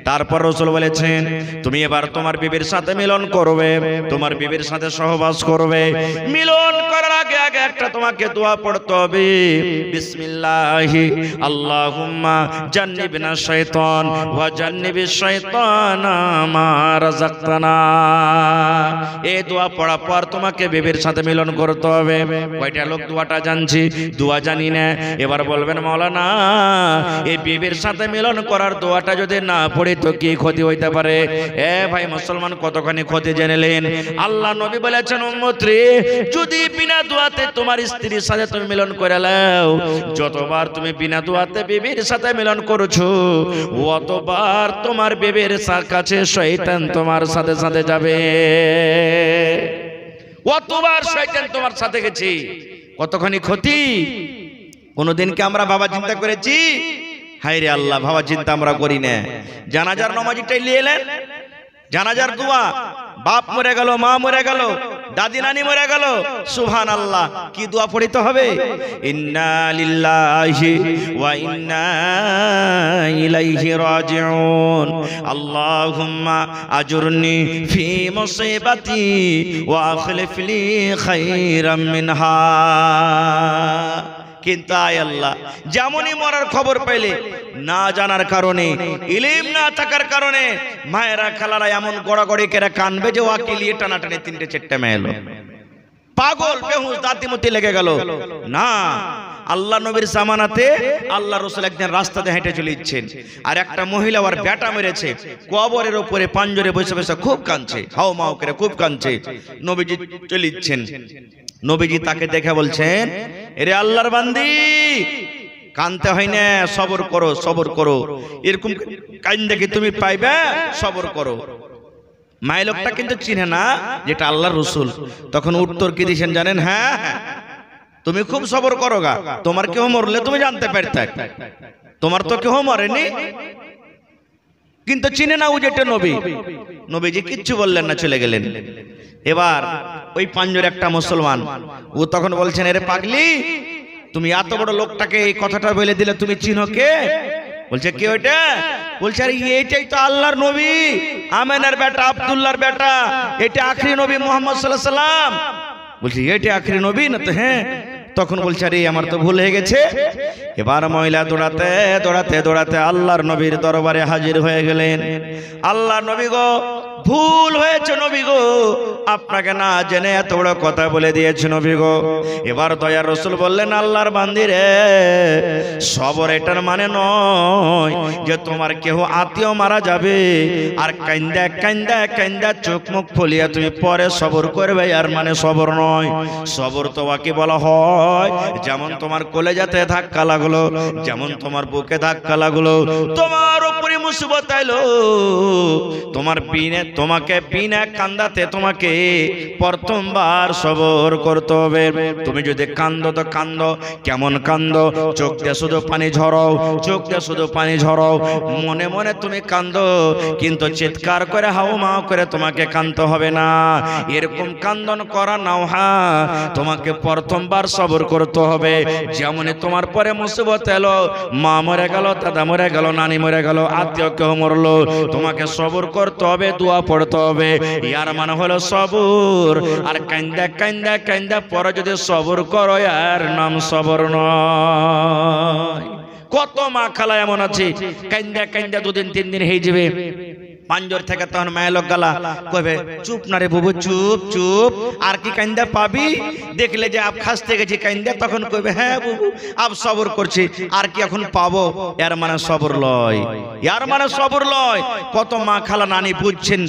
তারপর রাসূল বলেছেন তুমি এবার তোমার বিবির সাথে মিলন করবে, তোমার বিবির সাথে সহবাস করবে। মিলন করার আগে আগে একটা তোমাকে দোয়া পড়তে হবে, বিসমিল্লাহি আল্লাহুম্মা জান্নিবনা শাইতান ওয়া জান্নিবিশ শাইতানা মা রাযাকতানা। এই দোয়া পড়ার পর তোমাকে বিবির সাথে মিলন করতে হবে। কয়টা লোক দোয়াটা জানছি, দোয়া জানি না। এবার বলবেন মাওলানা এই বিবির সাথে মিলন করার দোয়াটা যদি না পড়ি তো কি ক্ষতি হইতে পারে? এ ভাই মুসলমান, কতখানি ক্ষতি জেনেলেন? আল্লাহ নবী বলেছেন উম্মত রে, যদি বিনা দোয়াতে তোমার স্ত্রীর সাথে তুমি মিলন করে নাও, যতবার তুমি বিনা দোয়াতে বিবির সাথে মিলন করছো অতবার তোমার বিবির কাছে শয়তান তোমার সাথে সাথে যাবে। অতবার শয়তান তোমার সাথে গেছে, কতখানি ক্ষতি। কোনদিনকে আমরা বাবা চিন্তা করেছি? হায় রে আল্লাহ, বাবা চিন্তা আমরা করি না। জানাজার নামাজটাই নিয়ে এলেন, জানাজার দোয়া, বাপ মরে গেল, মা মরে গেল, দাদি নানি মরে গেল, সুবহানাল্লাহ, কি দোয়া পড়তে হবে? ইন্না লিল্লাহি ওয়া ইন্না ইলাইহি রাজিউন, আল্লাহুম্মা আজুরনি ফি মুসিবাতি ওয়া আখলিফ লি খায়রাম মিনহা। কিন্তু আয় আল্লাহ, যেমনই মরার খবর পাইলে না জানার কারণে, ইলম না থাকার কারণে মায়েরা খালারা এমন গড়াগড়ি করে কানবে যে ওয়াকিলিয়ে টানাটানি 3-4 মেয়ে এলো, পাগল বেহুশ দাঁতিমতি লেগে গেল। না, আল্লাহ নবীর জামানাতে আল্লাহ রাসূল একদিন রাস্তাতে হেঁটে চলে যাচ্ছেন, আর একটা মহিলা ওর বেটা মেরেছে, কবরের উপরে পাঞ্জরে বসে বসে খুব কাঁদছে, হাও মাও করে খুব কাঁদছে। নবীজি চলে যাচ্ছেন, নবীজি তাকে দেখে বলছেন, এরে আল্লাহর বান্দি, কানতে হয় না, সবর করো, সবর করো, এরকম কাইন্দে কি তুমি পাইবে, সবর করো। মায়ের লোকটা কিন্তু চিনে না যেটা আল্লাহর রাসূল। তখন উত্তর কি দিয়েছেন জানেন? হ্যাঁ, তুমি খুব সবর করো গা, তোমার কেউ মরলে তুমি জানতে পারতে, তোমার তো কেউ মরেনি, কিন্তু চিনে না ও যেটা নবী। নবীজি কিচ্ছু বললেন না, চলে গেলেন। এবার ওই পাঞ্জরে একটা মুসলমান, ও তখন বলছেন, এরে পাগলি, তুমি এত বড় লোকটাকে এই কথাটা বলে দিলে, তুমি চিনো কে? বলছে কে ওইটা? বলছে আরে এইটাই তো আল্লাহর নবী, আমেনার বেটা, আব্দুল্লাহর বেটা, এটা আখরি নবী মুহাম্মদ সাল্লাল্লাহু আলাইহি সাল্লাম। বলছে এটা আখরি নবী না তো? হ্যাঁ। তখন বলছে আরে আমার তো ভুল হয়ে গেছে। এবার মহিলা দৌড়াতে দৌড়াতে দৌড়াতে আল্লাহর নবীর দরবারে হাজির হয়ে গেলেন। আল্লাহ নবী গো, ভুল হয়েছে নবী গো, আপনাকে না জেনে এত বড় কথা বলে দিয়েছে নবী গো। এবার দয়ার রাসূল বললেন, আল্লাহর বান্দি রে, সবর এটার মানে নয় যে তোমার কেউ আত্মীয় মারা যাবে আর কান্দা কান্দা কান্দা চোখ মুখ ফুলিয়ে তুমি পরে সবর করবে, আর মানে সবর নয়। সবর তো বাকি বলা হয় যেমন তোমার কলেজাতে ধাক্কা লাগলো, যেমন তোমার বুকে ধাক্কা লাগলো, তোমার উপরে মুসিবত আইলো, তোমার তোমাকে বিনা কান্দাতে তোমাকে প্রথমবার সবর করতে হবে। তুমি যদি কান্দো তো কান্দো, কেমন কান্দো? চোখ দিয়ে শুধু পানি ঝরাও, চোখ দিয়ে শুধু পানি ঝরাও, মনে মনে তুমি কান্দো, কিন্তু চিৎকার করে হাও মাও করে তোমাকে কান্দতে হবে না। এরকম কান্দন করা নাও, হ্যাঁ, তোমাকে প্রথমবার সবর করতে হবে। যেমন তোমার পরে মুসিবত এলো, মা মরে গেল, দাদা মরে গেল, নানি মরে গেল, আত্মীয় কেউ মরলো, তোমাকে সবর করতে হবে, দোয়া পড়তে হবে। ইয়ার মানে হলো সবর। আর কান্দা কান্দা কান্দা পরে যদি সবর করো, আর নাম সবর নয়। কত মা খালা এমন আছে, কান্দা কান্দা 2 দিন 3 দিন হয়ে যাবে, পাঞ্জর থেকে তখন মায়ের লোক গালা কইবে, চুপ না রে বুবু, চুপ চুপ, আর কি কান্দা পাবি? দেখলে যে আপ খাসতে গেছি কান্দা, তখন কইবে হ্যাঁ বুবু আপ সবর করছি, আর কি এখন পাবো? এর মানে সবর লয়, এর মানে সবর লয়। কত মা খালা নানি বুঝছেন,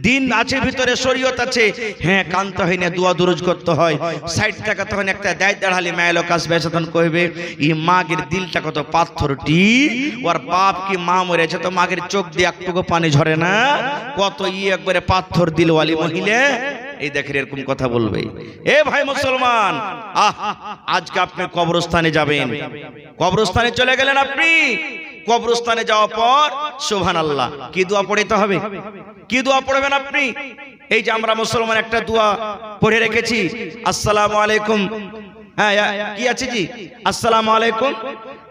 দিন আছে ভিতরে, শরীয়ত আছে, হ্যাঁ কানতে হয় না, দোয়া দুরুজ করতে হয়। সাইড থেকে তখন একটা দায় দাঁড়ালি মায়ের লোক আসবে, তখন কইবে ই মাগের দিলটা কত পাথরটি, ওর বাপ কি মা মরেছে তো মাগের চোখ দিয়ে একটুকু পানি ঝরে না, কত একবারে পাথর দিলওয়ালি মহিলা। এই দেখেন এরকম কথা বলবে। এ ভাই মুসলমান, আজকে আপনি কবরস্থানে যাবেন, কবরস্থানে চলে গেলেন, আপনি কবরস্থানে যাওয়ার পর সুবহানাল্লাহ কি দোয়া পড়তে হবে? কি দোয়া পড়বেন আপনি? এই যে আমরা মুসলমান একটা দোয়া পড়ে রেখেছি, আসসালামু আলাইকুম, হ্যাঁ কি আছে জি, আসসালামু আলাইকুম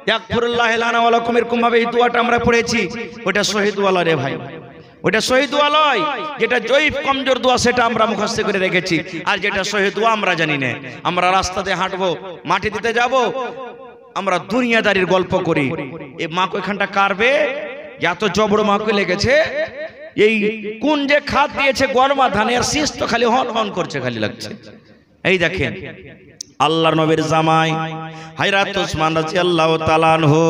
ইয়াগফিরুল্লাহু লানা ওয়া লাকুম, এরকম ভাবে এই দোয়াটা আমরা পড়েছি। ওটা শহীদ ওয়ালা রে ভাই, ওটা শহীদ দোয়া নয়। যেটা জয়ীফ কমজোর দোয়া সেটা আমরা মুখস্থ করে রেখেছি, আর যেটা শহীদ দোয়া আমরা জানি না। আমরা রাস্তাতে হাঁটবো, মাটি দিতে যাব, আমরা দুনিয়াদারির গল্প করি। এই মা কয়খানটা কারবে, এত জবড় মাকে লেগেছে, এই কোন যে খাদ দিয়েছে গরমা ধানের শীষ তো খালি হন হন করছে, খালি লাগছে। এই দেখেন আল্লাহর নবীর জামাই হযরত ওসমান রাদিয়াল্লাহু তাআলা আনহু,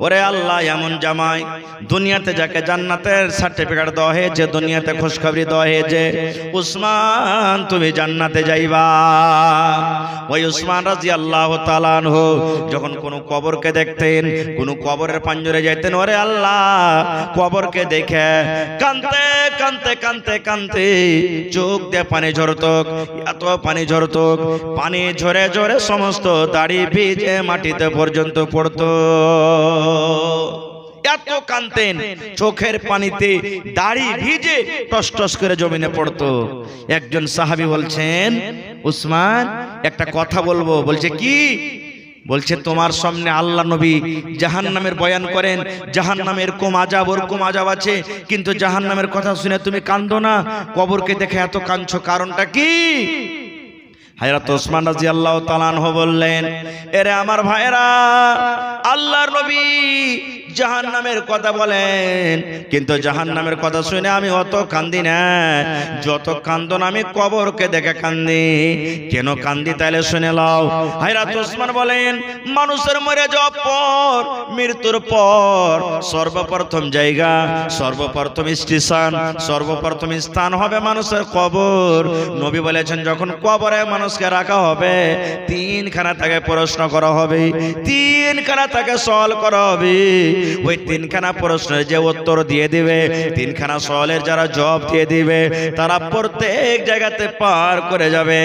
ওরে আল্লাহ এমন জামাই দুনিয়াতে যাকে জান্নাতের সার্টিফিকেট দেওয়া হয়েছে, দুনিয়াতে খুশখবরি দেওয়া হয়েছে, ওসমান তুমি জান্নাতে যাইবা। ওই ওসমান রাদিয়াল্লাহু তাআলা আনহু যখন কোন কবরকে দেখতেন, কোন কবরের পাঞ্জরে যাইতেন, ওরে আল্লাহ কবরকে দেখে কাঁদতে কাঁদতে কাঁদতে কাঁদতে চোখ দিয়ে পানি ঝরতো, এত পানি ঝরতো, পানি ঝরে ঝরে সমস্ত দাড়ি ভিজে মাটিতে পর্যন্ত পড়তো। এত কাঁদতেন, চোখের পানিতে দাড়ি ভিজে টস টস করে জমিনে পড়তো। একজন সাহাবী বলছেন, উসমান একটা কথা বলবো। বলছে কি? বলছে তোমার সামনে আল্লাহ নবী জাহান্নামের বয়ান করেন, জাহান্নামের এরকম আযাব ওরকম আযাব আছে, কিন্তু জাহান্নামের কথা শুনে তুমি কাঁদো না, কবরকে দেখে এত কাঁদছো, কারণটা কি? হযরত ওসমান রাদিয়াল্লাহু তাআলা আনহু বললেন, এরে আমার ভাইরা, আল্লাহর নবী জাহান্নামের কথা বলেন, কিন্তু জাহান্নামের কথা শুনে আমি অত কান্দি না যত কান্দন আমি কবরকে দেখে কান্দি। কেন কান্দি তাইলে শুনে লাও। হযরত ওসমান বলেন, মানুষের মরে যাওয়ার পর, মৃত্যুর পর সর্বপ্রথম জায়গা, সর্বপ্রথম স্টেশন, সর্বপ্রথম স্থান হবে মানুষের কবর। নবী বলেছেন যখন কবরে মানুষকে রাখা হবে, তিনখানা তাকে প্রশ্ন করা হবে, তিনখানা তাকে সওয়াল করা হবে। ওই তিনখানা প্রশ্নের যে উত্তর দিয়ে দিবে, তিনখানা সওয়ালের যারা জবাব দিয়ে দিবে, তারা প্রত্যেক জায়গাতে পার করে যাবে।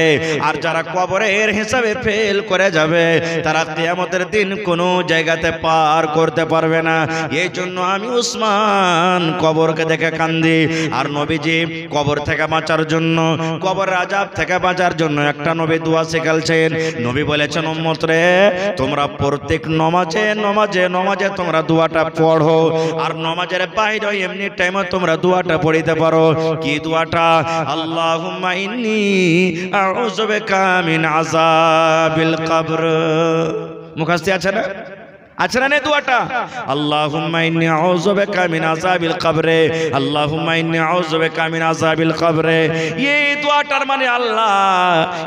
আর যারা কবরের হিসাবে ফেল করে যাবে, তারা কিয়ামতের দিন কোনো জায়গাতে পার করতে পারবে না। এই জন্য আমি উসমান কবরকে দেখে কান্দি। আর নবীজি কবর থেকে বাঁচার জন্য, কবরের আযাব থেকে বাঁচার জন্য একটা নবী দোয়া শিখালছেন। নবী বলেছেন, উম্মত রে তোমরা প্রত্যেক নমাজে নমাজে নমাজে তোমরা দোয়াটা পড়ো। আর নমাজের বাইরে এমনি টাইমে তোমরা দোয়াটা পড়িতে পারো। কি দোয়াটা? আল্লাহুম্মা ইন্নী আউযু বিকা মিন আযাবিল কবর। মুখস্থ আছে না? আছে না দোয়াটা? আল্লাহুম্মা ইন্নী আউযু বিকা মিন আযাবিল কবরে, আল্লাহুম্মা ইন্নী আউযু বিকা মিন আযাবিল কবরে। এই দোয়াটার মানে আল্লাহ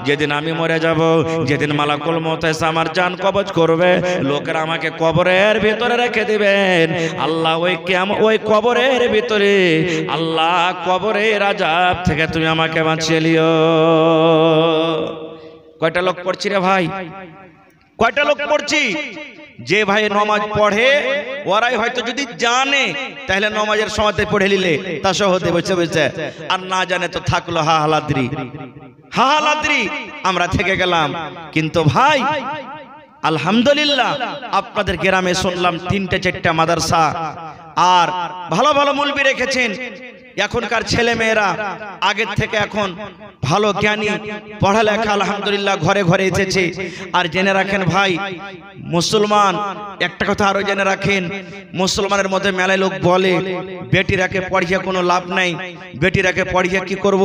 যেদিন আমি মরে যাব, যেদিন মালাকুল মউত এসে আমার জান কবজ করবে, লোকেরা আমাকে কবরের ভিতরে রেখে দিবেন। আল্লাহ ওই কবরের ভিতরে, আল্লাহ কবরের আযাব থেকে তুমি আমাকে বাঁচিয়ে লিও। কয়টা লোক পড়ছি রে ভাই? কয়টা লোক পড়ছি? যে ভাই নমাজ পড়ে ওরাই হয়তো যদি জানে তাহলে নমাজের সময়তে পড়ে নিলে তা সহজে বসে বসে, আর না জানে তো থাকলো হাহালাদ্রি হাহালাদ্রি, আমরা থেকে গেলাম। কিন্তু ভাই আলহামদুলিল্লাহ আপনাদের গ্রামে শুনলাম ৩-৪টা মাদ্রাসা, আর ভালো ভালো মুলবি রেখেছেন। এখনকার ছেলে মেয়েরা আগের থেকে এখন ভালো জ্ঞানী, পড়ালেখা আলহামদুলিল্লাহ ঘরে ঘরে এসেছে। আর জেনে রাখেন ভাই, মুসলমান একটা কথা আরো জেনে রাখেন, মুসলমানের মধ্যে মেলায় লোক বলে বেটিরাকে পড়িয়ে কোনো লাভ নাই, বেটিরাকে পড়িয়ে কি করব,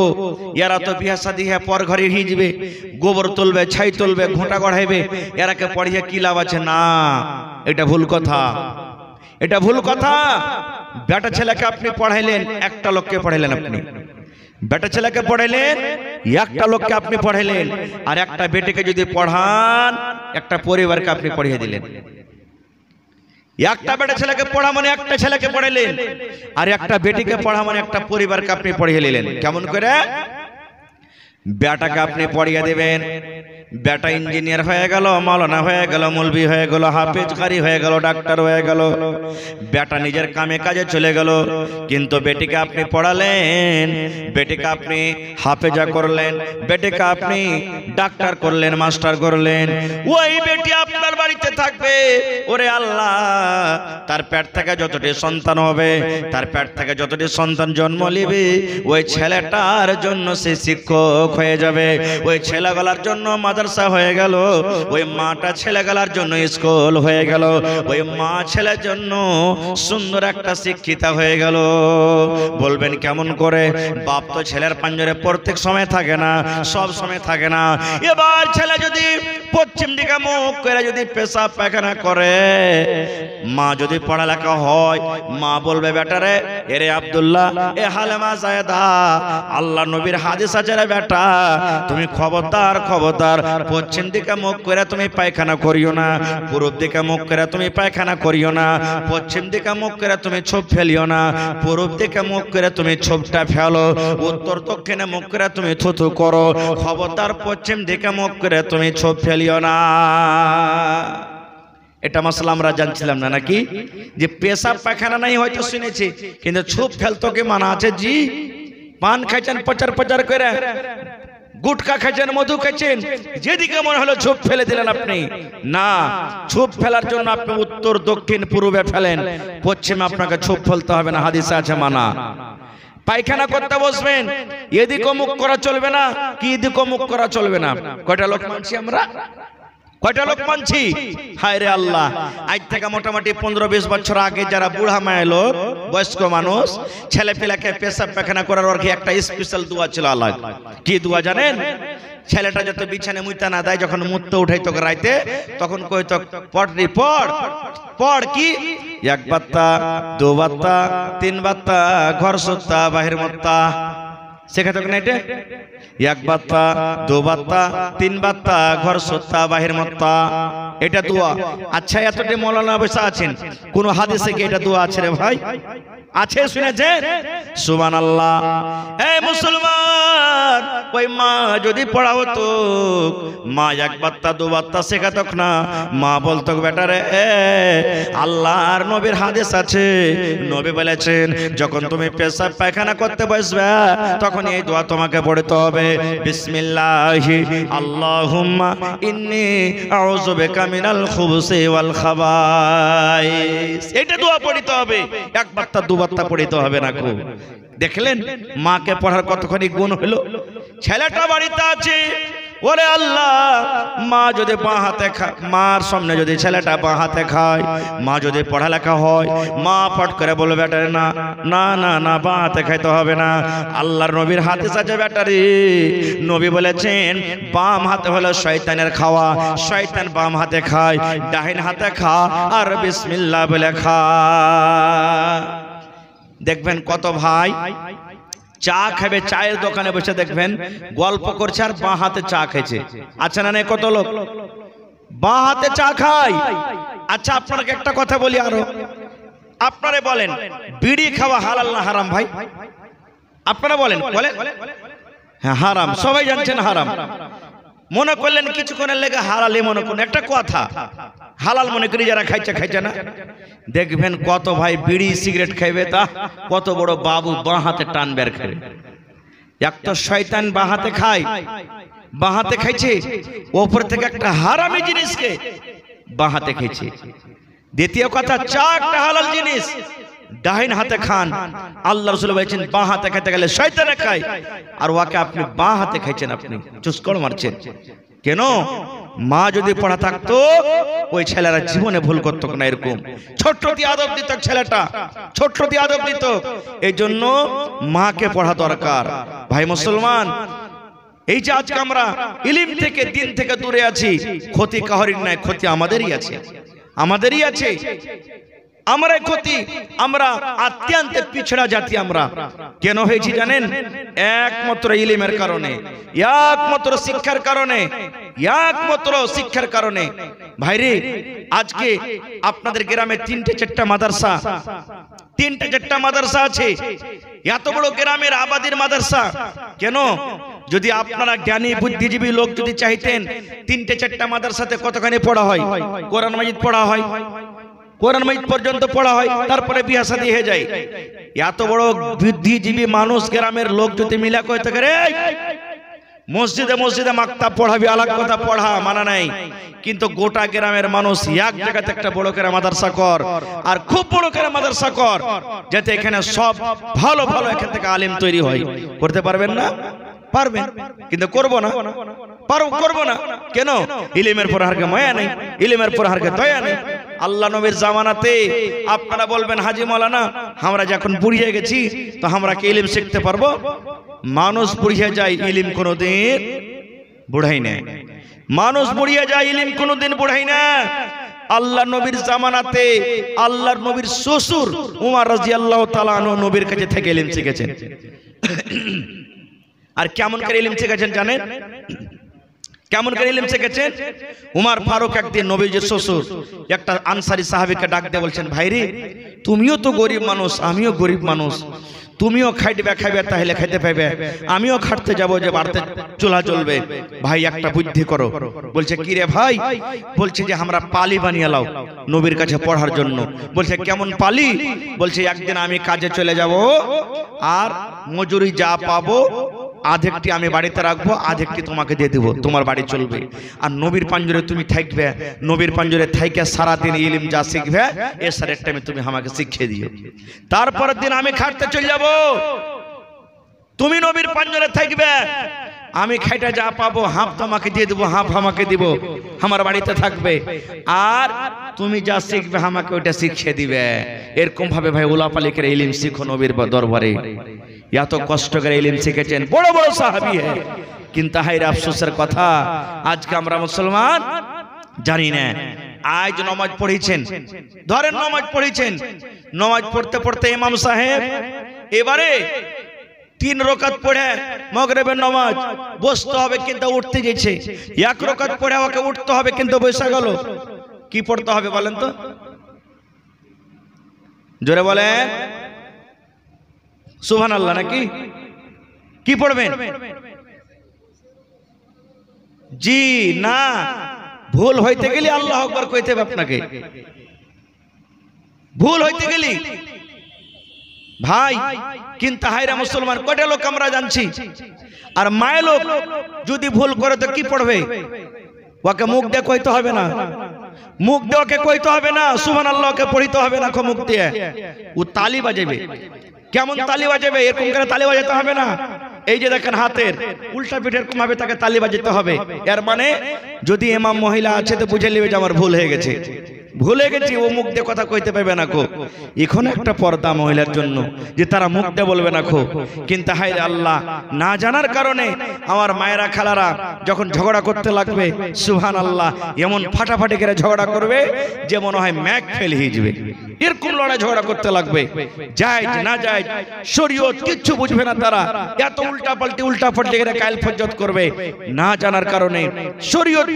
এরা তো বিয়া শাদী হ্যাঁ পর ঘরে হিজবে, গোবর তুলবে, ছাই তুলবে, ঘোঁটা গড়াইবে, এরাকে পড়িয়ে কি লাভ আছে? না, এটা ভুল কথা, এটা ভুল কথা। বেটা ছেলেকে আপনি পড়াইলেন, একটা লোককে পড়াইলেন আপনি, বেটা ছেলেকে পড়াইলেন, একটা লোককে আপনি পড়াইলেন। আর একটা বেটিকে যদি পড়ান, একটা পরিবারকে আপনি পড়িয়ে দিলেন। একটা বেটা ছেলেকে পড়া মানে একটা ছেলেকে পড়াইলেন, আর একটা বেটিকে পড়া মানে একটা পরিবারকে আপনি পড়িয়ে নিলেন। কেমন করে? বেটাকে আপনি পড়িয়ে দিবেন, বেটা ইঞ্জিনিয়ার হয়ে গেল, মাওলানা হয়ে গেল, মৌলভী হয়ে গেল, হাফেজ কারি হয়ে গেল, ডাক্তার হয়ে গেল, বেটা নিজের কামে কাজে চলে গেল। কিন্তু বেটিকে আপনি পড়ালেন, বেটিকে আপনি হাফেজা করলেন, বেটিকে আপনি ডাক্তার করলেন, মাস্টার করলেন, ওই বেটি আপনার বাড়িতে থাকবে। ওরে আল্লাহ, তার পেট থেকে যতটি সন্তান হবে, তার পেট থেকে যতটি সন্তান জন্ম নিবে, ওই ছেলেটার জন্য সে শিক্ষক হয়ে যাবে, ওই ছেলেগুলার জন্য মাদ্রাসা হয়ে গেল, ওই মাটা ছেলেগুলোর জন্য স্কুল হয়ে গেল, ওই মা ছেলের জন্য সুন্দর একটা শিক্ষিতা হয়ে গেল। বলবেন কেমন করে? বাপ তো ছেলের পাঞ্জরে প্রত্যেক সময় থাকে না, সব সময় থাকে না। এবার ছেলে যদি পশ্চিম দিকে মুখ করে যদি পেশাব পায়খানা করে, মা যদি পড়ালেখা হয়, মা বলবে বেটারে, এরে আব্দুল্লাহ, এ হালেমা জায়েদা, আল্লাহ নবীর হাদিস আছে রে বেটা, তুমি খবরদার খবরদার পশ্চিম দিকে মুখ করে তুমি পায়খানা করিও না, পূর্ব দিকে মুখ করে তুমি পায়খানা করিও না, পশ্চিম দিকে মুখ করে তুমি ছোপ ফেলিও না, পূর্ব দিকে মুখ করে তুমি ছোপটা ফেলো, উত্তর দক্ষিণে মুখ করে তুমি থুথু করো, খবরদার পশ্চিম দিকে মুখ করে তুমি ছোপ ফেলিও না। এটা মশলা আমরা জানছিলাম না নাকি, যে পেশাব পায়খানা নাই হয়তো শুনেছি, কিন্তু ছোপ ফেলতো কি মানা আছে? জি। পান খাইছেন প্রচার প্রচার করে, গুটকা খাইছেন, মধু খাইছেন, যেদিকে মনে হলো ছোপ ফেলে দিলেন আপনি। না, ছোপ ফেলার জন্য আপনি উত্তর দক্ষিণ পূর্বে ফেলেন, পশ্চিমে আপনাকে ছোপ ফেলতে হবে না, হাদিসে আছে মানা। পায়খানা করতে বসবেন, এদিকে মুখ করা চলবে না, কি এদিকে মুখ করা চলবে না। কয়টা লোক মানছি আমরা? কয়টা লোক মানছি? হায় রে আল্লাহ, আজ থেকে মোটামুটি 15-20 বছর আগে যারা বুড়া মায়ের লোক, বয়স্ক মানুষ, ছেলে পেলাকে পেশাব পায়খানা করার আর কি একটা স্পেশাল দোয়া ছিল আলাদা। কি দোয়া জানেন? ছেলেটা যত বিছানে মুইতা না দেয়, যখন মুততে উঠাইতো রাইতে, তখন কইতো পড়রি পড় পড়, কি এক বাত্তা, দু বাত্তা, তিন বাত্তা, ঘর সত্তা বাহির মত্তা। শেখাতো না এটা? এক বাত্তা, দু বাত্তা, তিন বাত্তা, ঘর সত্তা বাহির মত্তা, এটা দোয়া। আচ্ছা, এতটি মৌলানা বসে আছেন, কোন হাদিসে কি এটা দোয়া আছে রে ভাই? আছে, শুনেছেন? সুবহানাল্লাহ। এই মুসলমান, ওই মা যদি পড়া হতো, মা এক বাত্তা দু বাত্তা শেখাতক না, মা বলতো বেটারে, আল্লাহর নবীর হাদিস আছে, নবী বলেছেন যখন তুমি পেশাব পায়খানা করতে বসবে, তখন এই দোয়া তোমাকে পড়তে হবে, বিসমিল্লাহি আল্লাহুম্মা ইন্নী আউযু বিকা মিনাল খুবুসি ওয়াল খাবাইস। এটা দোয়া পড়তে হবে, এক বাত্তা দু বাত্তা পড়তে হবে না। খুব দেখলেন মাকে পড়ার কতখানি গুণ হলো। ছেলেটা বাড়িতে আছে, ওরে আল্লাহ, মা যদি বাঁ হাতে খায়, মার সামনে যদি ছেলেটা বাঁ হাতে খায়, মা যদি পড়ালেখা হয়, মা পট করে বলবে বেটারে না না না না, বাঁ হাতে খাইতে হবে না, আল্লাহর নবীর হাদিস আছে বেটারে, নবী বলেছেন বাম হাতে হলো শয়তানের খাওয়া, শয়তান বাম হাতে খায়, ডাহিন হাতে খা আর বিসমিল্লাহ বলে খা। দেখবেন কত ভাই চা খাবে, চায়ের দোকানে বসে দেখবেন গল্প করছে আর বাঁ হাতে চা খেয়েছে। আচ্ছা না, কত লোক বাঁ হাতে চা খায়। আচ্ছা, আপনাকে একটা কথা বলি আরো, আপনারা বলেন বিড়ি খাওয়া হালাল না হারাম? ভাই আপনারা বলেন। বলেন হ্যাঁ হারাম, সবাই জানছেন হারাম। মনে করলেন কিছুক্ষণের লেগে হালালে মনে করুন, একটা কথা, হালাল মনে করি যারা খাইছে খাইছে না। দেখবেন কত ভাই বিড়ি সিগারেট খাইবে, তা কত বড় বাবু বাঁ হাতে টানবে আর খাবে। এক তো শয়তান বাঁ হাতে খায়, বাঁ হাতে খাইছে, ওপর থেকে একটা হারামি জিনিসকে বাঁ হাতে খেয়েছে। দ্বিতীয় কথা, চা একটা হালাল জিনিস, ডাহিন হাতে খান। আল্লাহ রাসূল বলেছেন বাঁ হাতে খেতে গেলে শয়তানে খায়, আর ওকে আপনি বাঁ হাতে খাইছেন, আপনি চুস করে মারছেন কেন? মা যদি পড়া থাকতো, ওই ছেলেরা জীবনে ভুল করতো না। এরকম ছোট্ট দিয়ে আদব দিত ছেলেটা, ছোট্ট দিয়ে আদব দিত। এই জন্য মাকে পড়া দরকার। ভাই মুসলমান, এই যে আজকে আমরা ইলম থেকে দিন থেকে দূরে আছি, ক্ষতি কাহরির নাই, ক্ষতি আমাদেরই আছে, আমাদেরই আছে। আমরা ক্ষতি, আমরা অত্যন্ত পিছড়া জাতি। আমরা কেন হয়েছি জানেন? একমাত্র ইলমের কারণে, একমাত্র শিক্ষার কারণে, একমাত্র শিক্ষার কারণে। ভাইরে, আজকে আপনাদের গ্রামে 3-4টা মাদ্রাসা, 3-4টা মাদ্রাসা আছে। এত বড় গ্রামের আবাদির মাদ্রাসা কেন? যদি আপনারা জ্ঞানী বুদ্ধিজীবী লোক যদি চাইতেন, 3-4টা মাদ্রাসাতে কতখানি পড়া হয়? কোরআন মাজিদ পড়া হয়, কোরআন মাজিদ পর্যন্ত পড়া হয়, তারপরে বিয়ে শাদী হয়ে যায়। এত বড় বুদ্ধিজীবী মানুষ গ্রামের লোক যদি মিলা কইতে পারে, মসজিদে মসজিদে মাকতাব পড়াবি, আলাগ কথা, পড়া মানা নাই, কিন্তু গোটা গ্রামের মানুষ এক জায়গাতে একটা বড় করে মাদ্রাসা কর, আর খুব বড় করে মাদ্রাসা কর, যাতে এখানে সব ভালো ভালো এখান থেকে আলেম তৈরি হয়। করতে পারবেন না? পারবেন, কিন্তু করব না। করবো না কেন? ইলমের পর হারকে মায়া নেই, ইলমের পর হারকে দয়া নেই। আল্লাহ নবীর জামানাতে আপনারা বলবেন হাজি মাওলানা আমরা যখন বুড়িয়ে গেছি তো আমরা কি ইলম শিখতে পারবো? মানুষ বুড়িয়ে যায়, ইলম কোনোদিন বুড়াই না। মানুষ বুড়িয়ে যায়, ইলম কোনোদিন বুড়াই না। আল্লাহ নবীর জামানাতে আল্লাহর নবীর শ্বশুর উমর রাদিয়াল্লাহু তাআলা আনহু নবীর কাছে থেকে ইলম শিখেছেন। আর কেমন করে ইলম শিখেছেন জানেন? কেমন করে ইলম শিখেছেন? উমর ফারুক একদিন নবীজির শ্বশুর একটা আনসারী সাহাবীকে ডাক দিয়ে বলছেন, ভাইরে তুমিও তো গরিব মানুষ, আমিও গরিব মানুষ, তুমিও খাইবে খাইবে তাহলে খাইতে পাইবে, আমিও খাটতে যাব যে বাড়তে চুলা জ্বলবে, ভাই একটা বুদ্ধি করো। বলছে কি রে ভাই? বলছে যে আমরা পালি বানিয়ে লাও নবীর কাছে পড়ার জন্য। বলছে কেমন পালি? বলছে একদিন আমি কাজে চলে যাব আর মজুরি যা পাবো আধেকটি আমি বাড়িতে রাখবো, আধেকটি তোমাকে দিয়ে দেবো, তোমার বাড়ি চলবে। আর নবীর পাঞ্জরে তুমি থাকবে, নবীর পাঞ্জরে থাইকে সারাদিন ইলম যা শিখবে এর সারের টাইমে তুমি আমাকে শিখিয়ে দিও। তারপরের দিন আমি খাটতে চলে যাব, তুমি নবীর পাঞ্জরে থাকবে, আমি খাইটা যা পাবো হাফ তোমাকে দিয়ে দেবো, হাফ আমাকে দিব, আমার বাড়িতে থাকবে, আর তুমি যা শিখবে আমাকে ওইটা শিখিয়ে দিবে। এরকম ভাবে ভাই উলাপালিকের ইলম শিখো নবীর দরবারে। এত কষ্ট করে ইলম শিখেছেন বড় বড় সাহাবী, কিন্তু হায়রে আফসোসের কথা আজকে আমরা মুসলমান জানি না। আজ নামাজ পড়েছেন, ধরেন নামাজ পড়েছেন, নামাজ পড়তে পড়তে ইমাম সাহেব এবারে 3 রাকাত পড়ে মাগরিবের নামাজ বসতে হবে কিন্তু উঠতে যাচ্ছে, 1 রাকাত পড়ে ওকে উঠতে হবে কিন্তু বসে গেল। কি পড়তে হবে বলেন তো? জোরে বলেন সুবহানাল্লাহ নাকি? কি পড়বেন? জি না, ভুল হইতে গেলে আল্লাহু আকবার কইতে হবে আপনাকে। ভুল হইতে গেলে ভাই, কিন্তু হায়রা মুসলমান কয়টা লোক আমরা জানছি, আর মায়ের লোক যদি ভুল করে তো কি পড়বে? ওকে মুখ দিয়ে কইতে হবে না, মুখ দিয়ে ওকে কইতে হবে না সুবহানাল্লাহকে পড়িতে হবে না, মুখ দিয়ে ও তালি বাজাবে। কেমন তালি বাজাবে? এরকম করে তালি বাজাতে হবে না। এই যে দেখেন হাতের উল্টা পিঠে এরকম ভাবে তাকে তালি বাজাতে হবে। এর মানে যদি ইমাম মহিলা আছে তো বুঝে নেবে যে আমার ভুল হয়ে গেছে, ভুলে গেছি, ও মুখ দিয়ে কথা কইতে পারবে না কো। এখন একটা পর্দা মহিলার জন্য যে তারা মুখ দিয়ে বলবে না কো। কিন্তু হায় আল্লাহ, না জানার কারণে আমার মায়েরা খালারা যখন ঝগড়া করতে লাগবে সুবহানাল্লাহ এমন ফাটাফাটি করে ঝগড়া করবে যে মনে হয় ম্যাক ফেল হয়ে যাবে। এরকম লড়াই ঝগড়া করতে লাগবে, যায় না যায় শরীয়ত কিচ্ছু বুঝবে না তারা, এত উল্টা পাল্টি করে কাইল ফজ্জত করবে না জানার কারণে, শরীয়ত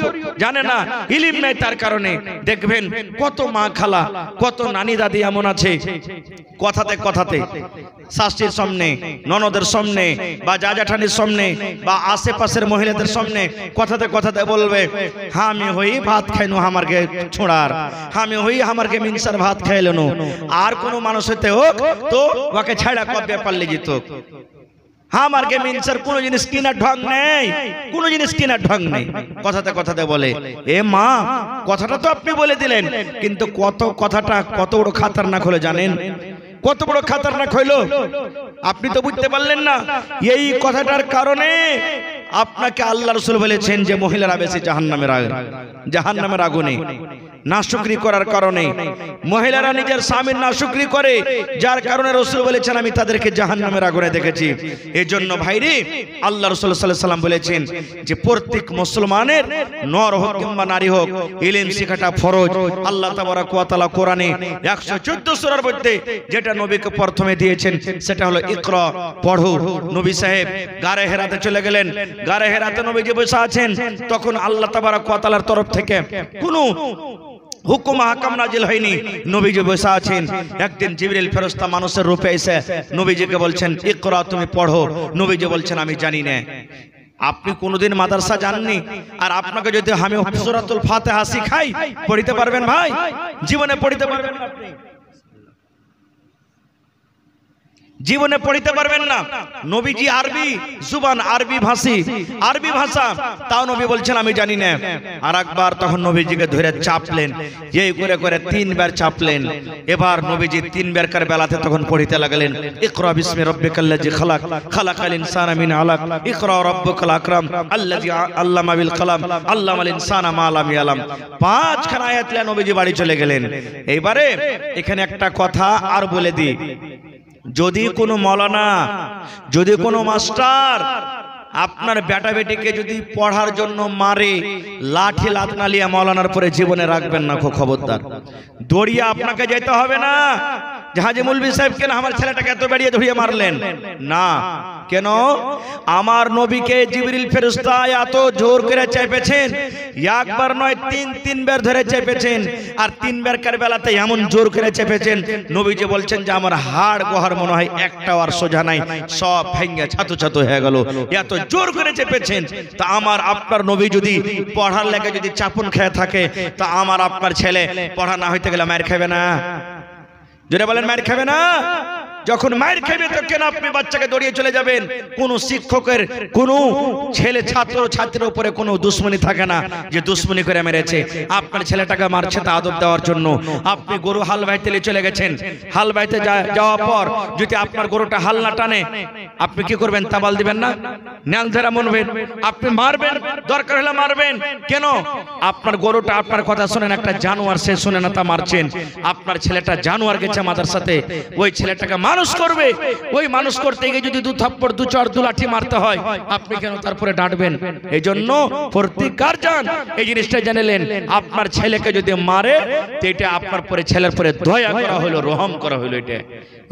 জানে না, ইলম নাই তার কারণে। দেখবেন কত মা খালা কত নানি দাদি এমন আছে কথাতে কথাতে শাশুড়ির সামনে, ননদের সামনে বা জাজাঠানির সামনে বা আশেপাশের মহিলাদের সামনে কথাতে কথাতে বলবে হ্যাঁ আমি হই ভাত খাইনু আমারকে ছোড়ার, আমি হই আমারকে মিনসার ভাত খাইলেনু। আর কোন মানুষ হইতে হোক তো ওকে ছাড়া কবে পারলে যেত। আমারকে মিনসার কোন জিনিস কিনার ঢং নেই, কোন জিনিস কিনার ঢং নেই। কথাতে কথাতে বলে এ মা কথাটা তো আপনি বলে দিলেন, কিন্তু কত কথাটা কত বড় খাতারনাক হলো জানেন? কত বড় খাতারনাক হইলো আপনি তো বুঝতে পারলেন না। এই কথাটার কারণে আপনাকে আল্লাহ রাসূল বলেছেন যে মহিলারা বেশি জাহান্নামের আগুনে। নাশুকরি করার কারণে মহিলারা নিজের স্বামীর নাশুকরি করে, যার কারণে রাসূল বলেছেন আমি তাদেরকে জাহান্নামের আগুনে দেখেছি। এজন্য ভাইরে আল্লাহ রাসূল সাল্লাল্লাহু আলাইহি ওয়াসাল্লাম বলেছেন যে প্রত্যেক মুসলমানের নর হোক কিংবা নারী হোক ইলম শেখাটা ফরজ। আল্লাহ তাবারাক ওয়া তাআলা কোরআনে 114 সূরার মধ্যে যেটা নবীকে প্রথমে দিয়েছেন সেটা হলো ইকরা, পড়ো। নবী সাহেব গারে হেরাতে চলে গেলেন, গারে হেরাতে নবীজি বসে আছেন, তখন আল্লাহ তাবারাক ওয়া তাআলার তরফ থেকে কোনো হুকুম হাকাম নাজিল হয়নি, নবীজি বসে আছেন। একদিন জিবরিল ফেরেশতা মানুষের রূপে এসে নবীজিকে বলছেন ইকরা, তুমি পড়ো। নবীজি বলছেন আমি জানি না। আপনি কোনোদিন মাদ্রাসা যাননি, আর আপনাকে যদি আমি সূরাতুল ফাতিহা শিখাই পড়িতে পারবেন ভাই? জীবনে পড়িতে পারবেন আপনি? জীবনে পড়িতে পারবেন না। নবীজি আরবি জুবান, আরবি ভাষী, আরবি ভাষা, তাও নবী বলছেন আমি জানি না। আর একবার তখন নবীজিকে ধরে চাপলেন, এই করে করে 3 বার চাপলেন। এবার নবীজি 3 বারকার বেলাতে তখন পড়িতে লাগলেন, ইকরা বিসমি রাব্বিকাল্লাযী খালাক, খালাকাল ইনসানা মিন আলাক, ইকরা রাব্বুকাল আকরাম আল্লাযী আল্লামা বিল কলম, আল্লামাল ইনসানা মা লাম ইয়ালাম। 5 খানা আয়াত নিয়ে নবীজি বাড়ি চলে গেলেন। এইবারে এখানে একটা কথা আর বলে দিই, যদি কোনো মৌলানা, যদি কোনো মাস্টার আপনার বেটা বেটিকে যদি পড়ার জন্য মারে, লাঠি লাতনা লিয়া মৌলানার পরে জীবনে রাখবেন না, খবরদার। দৌড়িয়ে আপনাকে যেতে হবে না যে হাজী মৌলভী সাহেব কেন আমার ছেলেটাকে এত বেরিয়ে দৌড়িয়ে মারলেন, না। কেন? আমার নবীকে জিবরিল ফেরেশতা এত জোর করে চেপেছেন, একবার নয় 3 বার ধরে চেপেছেন। আর 3 বারকার বেলাতে এমন জোর করে চেপেছেন, নবীজি বলছেন যে আমার হাড় গোহার মনে হয় একটাও আর সোজা নাই, সব ভেঙে ছাতু ছাতু হয়ে গেল, এত জোর করে চেপেছেন। তা আমার আপনার নবী যদি পড়ার লেগে যদি চাপুন খেয়ে থাকে, তা আমার আপনার ছেলে পড়া না হইতে গেলে মার খাবে না? জোরে বলেন, মার খাবে না? যখন মার খাবে তো কেন আপনি বাচ্চাকে দৌড়িয়ে চলে যাবেন? কোন শিক্ষকের কোন ছেলে ছাত্র ছাত্রীর উপরে কোনো দুশ্মনী থাকে না যে দুশ্মনী করে মেরেছে। আপনার ছেলেটাকে মারছে তা আদব দেওয়ার জন্য। আপনি গরু হাল বাইতে চলে গেছেন, হাল বাইতে যাওয়ার পর যদি আপনার গরুটা হাল না টানে, আপনি কি করবেন? তাবাল দিবেন না? ন্যাল ধরা মনবেন, আপনি মারবেন, দরকার হলে মারবেন। কেন? আপনার গরুটা আপনার কথা শোনেন, একটা জানোয়ার, সে শুনে না তা মারছেন। আপনার ছেলেটা জানোয়ার গেছে মাদ্রাসাতে, ওই ছেলেটাকে মানুষ করবে, ওই মানুষ করতে গিয়ে যদি 2 থাপ্পড় 2 চড় 2 লাঠি মারতে হয়, আপনি কেন তারপরে ডাঁটবেন? এই জন্য প্রত্যেক গার্জিয়ান এই জিনিসটা জানেলেন, আপনার ছেলেকে যদি মারে তো এটা আপনার পরে ছেলের পরে দয়া করা হলো, রহম করা হলো, এটা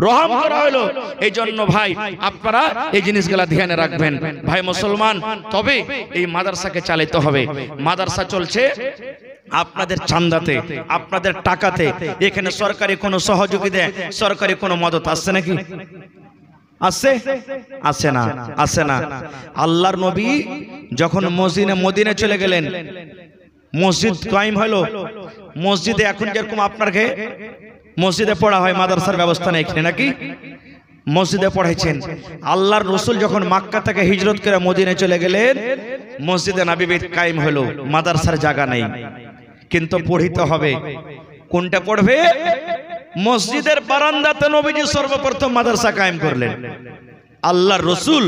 রহম করা হলো। এই জন্য ভাই আপনারা এই জিনিসগুলা ধ্যানে রাখবেন ভাই মুসলমান। তবে এই মাদ্রাসাকে চালাতে হবে। মাদ্রাসা চলছে আপনাদের চান্দাতে, আপনাদের টাকাতে। এখানে সরকারি কোনো সহযোগিতা, সরকারি কোনো মদত আসছে নাকি? আসছে? আসে না, আসে না। আল্লাহর নবী যখন মদিনে চলে গেলেন, মসজিদ কায়েম হলো। মসজিদে এখন যেরকম আপনাকে মসজিদে পড়া হয়, মাদ্রাসার ব্যবস্থা নেই এখানে নাকি? মসজিদে পড়াইছেন। আল্লাহর রসুল যখন মক্কা থেকে হিজরত করে মদিনে চলে গেলেন, মসজিদে নববী কায়েম হলো, মাদ্রাসার জায়গা নেই, কিন্তু পড়িতে হবে। কোনটা পড়বে? মসজিদের বারান্দাতে নবীজি সর্বপ্রথম মাদ্রাসা কায়েম করলেন। আল্লাহর রসুল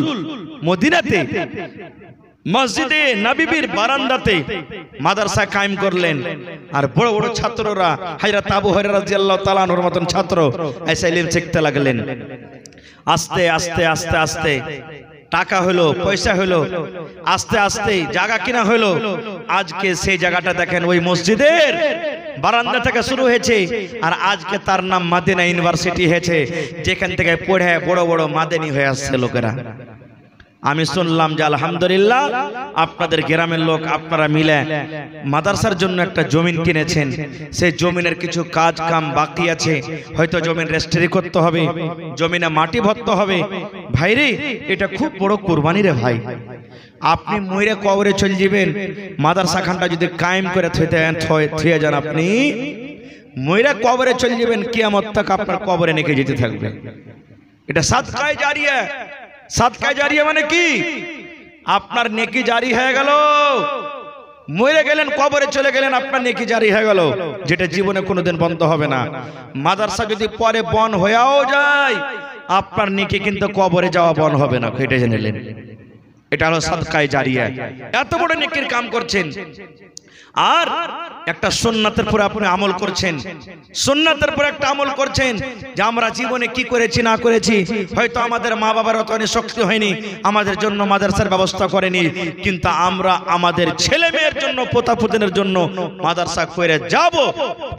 মদিনাতে মসজিদে নববীর বারান্দাতে মাদ্রাসা কায়েম করলেন। আর বড় বড় ছাত্ররা, হযরত আবু হুরায়রা রাদিয়াল্লাহু তাআলা আনহুর মতন ছাত্র এসে ইলম শিখতে লাগলেন। আস্তে আস্তে আস্তে আস্তে টাকা হলো, পয়সা হলো, আস্তে আস্তে জায়গা কিনা হলো। আজকে সেই জায়গাটা দেখেন ওই মসজিদের বারান্দা থেকে শুরু হয়েছে, আর আজকে তার নাম মাদিনা ইউনিভার্সিটি হয়েছে, যেখান থেকে পড়ে বড় বড় মাদানী হয়ে আসছে লোকেরা। আমি শুনলাম যে আলহামদুলিল্লাহ আপনাদের গ্রামের লোক আপনারা মিলে মাদ্রাসার জন্য একটা জমিন কিনেছেন। সেই জমিনের কিছু কাজ কাম বাকি আছে, হয়তো জমিন রেজিস্ট্রি করতে হবে, জমিনে মাটি ভরতে হবে। ভাইরে, এটা খুব বড় কুরবানি রে ভাই। আপনি মইরে কবরে চলে যাবেন, মাদ্রাসা খানটা যদি কায়েম করে থুয়ে যান, আপনি মইরে কবরে চলে যাবেন, কিয়ামত তক আপনার কবরে নেকে যেতে থাকবে। এটা সাদকায়ে জারিয়া। সাদকায়ে জারিয়া মানে কি? আপনার নেকি জারি হয়ে গেল। মরে গেলেন, কবরে চলে গেলেন, আপনার নেকি জারি হয়ে গেল, যেটা জীবনে কোনোদিন বন্ধ হবে না। মাদ্রাসা যদি পরে বন হয়েও যায়, আপনার নেকি কিন্তু কবরে যাওয়া বন হবে না, এটা জেনেলেন। এটা হলো সাদকায়ে জারিয়া। এত বড় নেকির কাম করছেন, আর একটা সুন্নাতের পরে আপনি আমল করছেন, সুন্নাতের পরে একটা আমল করছেন যে আমরা জীবনে কি করেছি না করেছি, হয়তো আমাদের মা বাবার অত শক্তি হয়নি, আমাদের জন্য মাদ্রাসার ব্যবস্থা করেনি, কিন্তু আমরা আমাদের ছেলে মেয়ের জন্য, পোতাপুতিনের জন্য মাদ্রাসা করে যাব,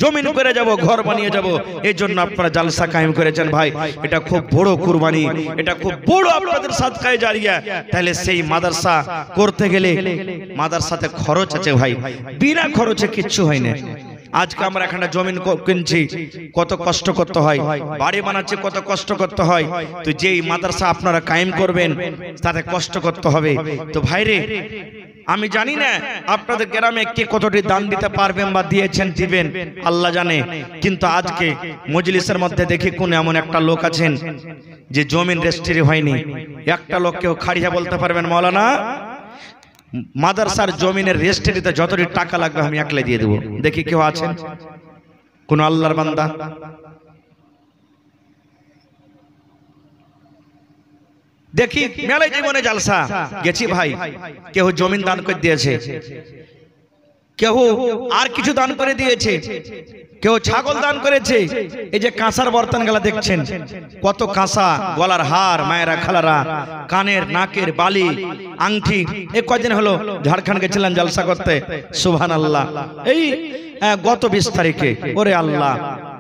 জমিন করে যাব, ঘর বানিয়ে যাব। এই জন্য আপনারা জালসা কায়েম করেছেন ভাই। এটা খুব বড় কুরবানি, এটা খুব বড় আপনাদের সাদকায়ে জারিয়া। তাহলে সেই মাদ্রাসা করতে গেলে মাদ্রাসাতে খরচ আছে ভাই, বিনা খরচে কিচ্ছু হয় না। আজকে আমরা এখানে জমিন কিনছি, কত কষ্ট করতে হয়, বাড়ি বানাচ্ছি কত কষ্ট করতে হয়, তো যেই মাদ্রাসা আপনারা কায়েম করবেন তাতে কষ্ট করতে হবে। তো ভাইরে, আমি জানি না আপনাদের গ্রামে কে কতটি দান দিতে পারবেন বা দিয়েছেন, দিবেন আল্লাহ জানে, কিন্তু আজকে মজলিসের মধ্যে দেখি কোন এমন একটা লোক আছেন যে জমিন রেজিস্ট্রি হয়নি। একটা লোক কেউ খাড়িয়া বলতে পারবেন মাওলানা মাদ্রাসার জমিনের রেজিস্ট্রিতে যতটি টাকা লাগবে আমি একলাই দিয়ে দেবো? দেখি কেউ আছেন কোন আল্লাহর বান্দা? দেখি মেলায় জীবনে জালসা গেছি ভাই, কেউ জমিন দান করে দিয়েছে, কেউ আর কিছু দান করে দিয়েছে, কেউ ছাগল দান করেছে। এই যে কাঁসার বর্তন গুলা দেখছেন, কত কাঁসা, গলার হার, মায়েরা খালারা, কানের নাকের বালি, আংটি। এই কদিন হলো ঝাড়খণ্ড গেছিলাম জালসা করতে, সুবহানাল্লাহ। এই গত 20 তারিখে, ওরে আল্লাহ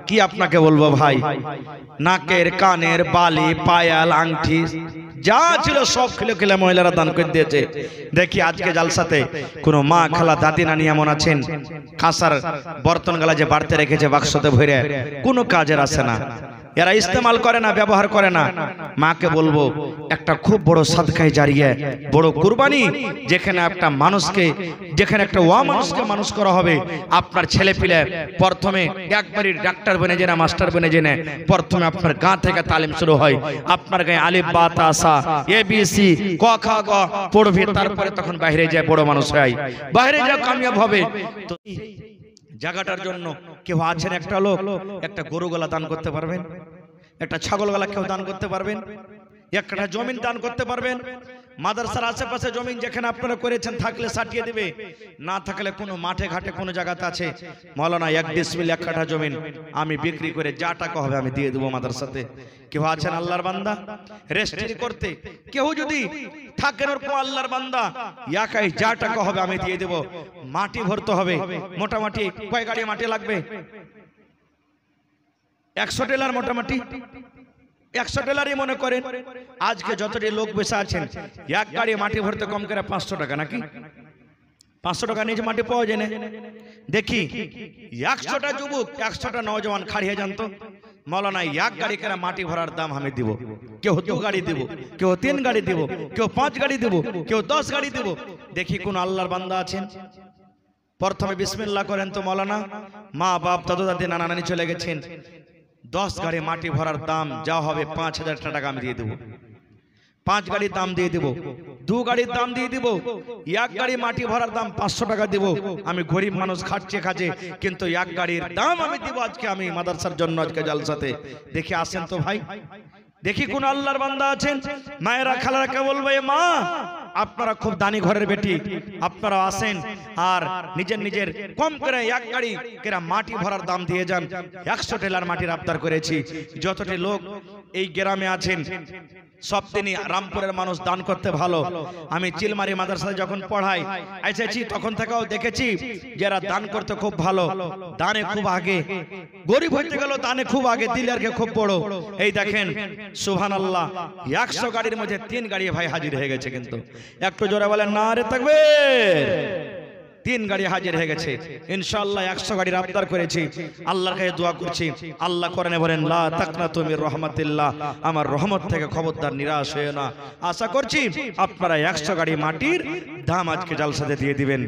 কি আপনাকে বলবো ভাই, নাকের কানের বালি, পায়াল, আংটি যা ছিল সব খিলে খিলে মহিলারা দান করে দিয়েছে। দেখি আজকে জালসাতে কোনো মা, খালা, দাদি, নানি এমন আছেন কাঁসার বর্তন গালা যে বাড়তে রেখেছে বাক্সতে ভরে, কোনো কাজের আসে না, এরা ইস্তেমাল করে না, ব্যবহার করে না। মাকে বলবো একটা খুব বড় সাদকায়ে জারিয়া, বড় কুরবানি, যেখানে একটা মানুষকে, যেখানে একটা মানুষকে মানুষ করা হবে। আপনার ছেলে পিলে প্রথমে একবারই ডাক্তার বনে যায় না, মাস্টার বনে যায় না, প্রথমে আপনার গা থেকে তালিম শুরু হয়। আপনার গায়ে আলিফ বা তা সা ABC ক খ গ পড়বে, তারপরে তখন বাইরে যায় বড় মানুষ হয়, বাইরে যা কামিয়াব হবে। তো জায়গাটার জন্য কেউ আছেন একটা লোক, একটা গরু গলা দান করতে পারবেন, একটা ছাগল গলা কেউ দান করতে পারবেন, একটা জমিন দান করতে পারবেন? মাদ্রাসার আশেপাশে জমিন যেখানে আপনারা করেছেন থাকলে সাটিয়ে দিবে, না থাকলে কোনো মাঠে ঘাটে কোনো জায়গাতে আছে, মাওলানা 1 ডিসমিল 1 কাঠা জমিন আমি বিক্রি করে যা টাকা হবে আমি দিয়ে দেবো মাদ্রাসাতে। কেউ আছেন আল্লাহর বান্দা রেজিস্ট্রি করতে? কেউ যদি থাকেন ওরকম আল্লাহর বান্দা, একাই যা টাকা হবে আমি দিয়ে দেবো। মাটি ভরতে হবে, মোটামুটি কয় গাড়ি মাটি লাগবে? 100 টেলার, মোটামুটি 100 টেলারই মনে করেন। আজকে যতটি লোক বসে আছেন, এক গাড়ি মাটি ভরতে কম করে 500 টাকা, নাকি 500 টাকা নিচে মাটি পাওয়া যায় না। দেখি 100টা যুবক, 100টা নওজওয়ান খাড়িয়ে জানতো মাওলানা এক গাড়ি করে মাটি ভরার দাম আমি দিব। কেউ 2 গাড়ি দিব, কেউ 3 গাড়ি দিব, কেউ 5 গাড়ি দিব, কেউ 10 গাড়ি দিব। দেখি কোন আল্লাহর বান্দা আছেন? প্রথমে বিসমিল্লাহ করেন তো মাওলানা। মা বাপ দাদু দাদি নানা নানি চলে গেছেন, 10 গাড়ি মাটি ভরার দাম যা হবে 5000 টাকা আমি দিয়ে দেবো। 5 গাড়ির দাম দিয়ে দেবো, 2 গাড়ির দাম দিয়ে দেবো, 1 গাড়ি মাটি ভরার দাম 500 টাকা দেব। আমি গরিব মানুষ, খাচ্ছে খাজে, কিন্তু 1 গাড়ির দাম আমি দিব আজকে আমি মাদ্রাসার জন্য, আজকে জালসাতে। দেখি আসেন তো ভাই, দেখি কোন আল্লাহর বান্দা আছেন? মায়েরা খালারাকে বলবো, এ মা আপনারা খুব দানি ঘরের বেটি, আপনারা আসেন আর নিজের নিজের কম করে 1 গাড়ি কেরা মাটি ভরার দাম দিয়ে যান। 100 টেলার মাটির আবদার করেছি। যতটি লোক এই গ্রামে আছেন সব দিনই রামপুরের মানুষ দান করতে ভালো। আমি চিলমারি মাদ্রাসায় যখন পড়াই এসেছি তখন থেকেও দেখেছি যারা দান করতে খুব ভালো, দানে খুব আগে, গরিব হইতে গেল দানে খুব আগে, দিলেরকে খুব বড়। এই দেখেন সুবহানাল্লাহ, 100 গাড়ির মধ্যে 3 গাড়ি ভাই হাজির হয়ে গেছে। কিন্তু একটু জোরে বলেন নারে তাকবীর। 3 গাড়ি হাজির হয়ে গেছে। ইনশাআল্লাহ 100 গাড়ির আবদার করেছি। আল্লাহর কাছে দোয়া করছি, আল্লাহ কোরআনে বলেন লা তাকনাতু মির রাহমাতিল্লাহ, আমার রহমত থেকে খবরদার নিরাশ হয়েও না। আশা করছি আপনারা 100 গাড়ি মাটির দাম আজকে জালসাতে দিয়ে দিবেন।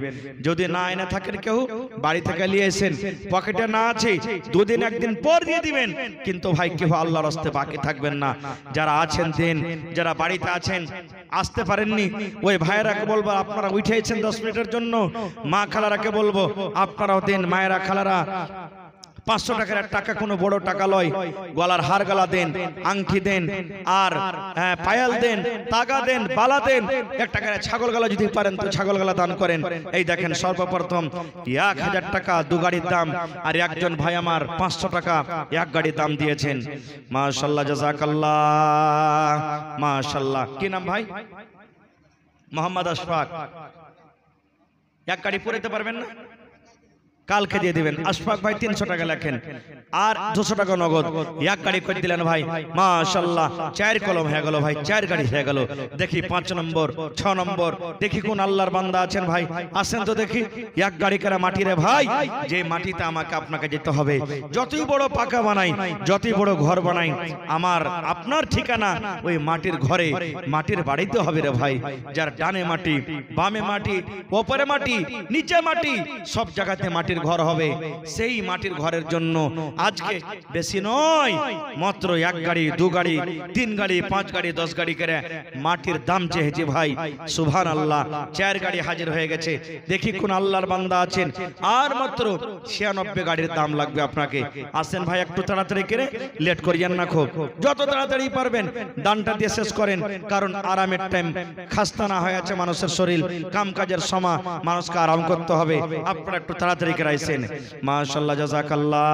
যদি না এনে থাকেন, কেউ বাড়ি থেকে নিয়ে এসেন, পকেটে না আছে, 2 দিন 1 দিন পর দিয়ে দিবেন। কিন্তু ভাই কেউ আল্লাহর রাস্তায় বাকি থাকবেন না। যারা আছেন দেন, যারা বাড়িতে আছেন আসতে পারেননি ওই ভাইয়েরাকে বলবো আপনারা উঠেছেন 10 মিনিটের জন্য, মা খালারাকে বলবো আপনারাও দেন। মায়েরা খালারা 500 টাকার টাকা কোনো বড় টাকা লয়, গলার হার গলা দেন, আংটি দেন, আর পায়াল দেন, তাগা দেন, বালা দেন। 1 টাকার ছাগল গলা যদি পারেন তো ছাগল গলা দান করেন। এই দেখেন সর্বপ্রথম 1000 টাকা 2 গাড়ির দাম, আর একজন ভাই আমার 500 টাকা 1 গাড়ির দাম দিয়েছেন। মাশাআল্লাহ, জাযাকাল্লাহ, মাশাআল্লাহ। কি নাম ভাই? মোহাম্মদ আশফাক। 1 গাড়ি পুরাইতে পারবেন না? কালকে দিয়ে দিবেন। আশফাক ভাই 300 টাকা লেখেন আর 200 টাকা নগদ এক গাড়ি করে দিলেন ভাই। মাশাআল্লাহ 4 কলম হয়ে গেল ভাই, 4 গাড়ি হয়ে গেল। দেখি 5 নম্বর 6 নম্বর দেখি কোন আল্লাহর বান্দা আছেন ভাই, আসেন তো দেখি। এক গাড়ি করে মাটি রে ভাই, যে মাটিতে আমাকে আপনাকে যেতে হবে। যতই বড় পাকা বানাই, যতই বড় ঘর বানাই, আমার আপনার ঠিকানা ওই মাটির ঘরে, মাটির বাড়িতে হবে রে ভাই। যার ডানে মাটি, বামে মাটি, ওপরে মাটি, নিচে মাটি, সব জায়গাতে মাটির ঘর হবে। সেই মাটির ঘরের জন্য আজকে বেশি নয়, মাত্র 1 গাড়ি 2 গাড়ি 3 গাড়ি 5 গাড়ি 10 গাড়ি করে মাটির দাম চেয়েছে ভাই। সুবহানাল্লাহ 4 গাড়ি হাজির হয়ে গেছে। দেখি কোন আল্লাহর বান্দা আছেন। আর মাত্র 96 গাড়ির দাম লাগবে আপনাকে। আসেন ভাই একটু তাড়াতাড়ি করে, লেট করিয়েন না খুব, যত তাড়াতাড়ি পারবেন দানটা দিয়ে শেষ করেন। কারণ আরামের টাইম, খাস্তা না হয়ে আছে মানুষের শরীর, কাম কাজের সময় মানুষকে আরাম করতে হবে। আপনারা একটু তাড়াতাড়ি করে আইছেন। মাশাআল্লাহ জাযাকাল্লাহ।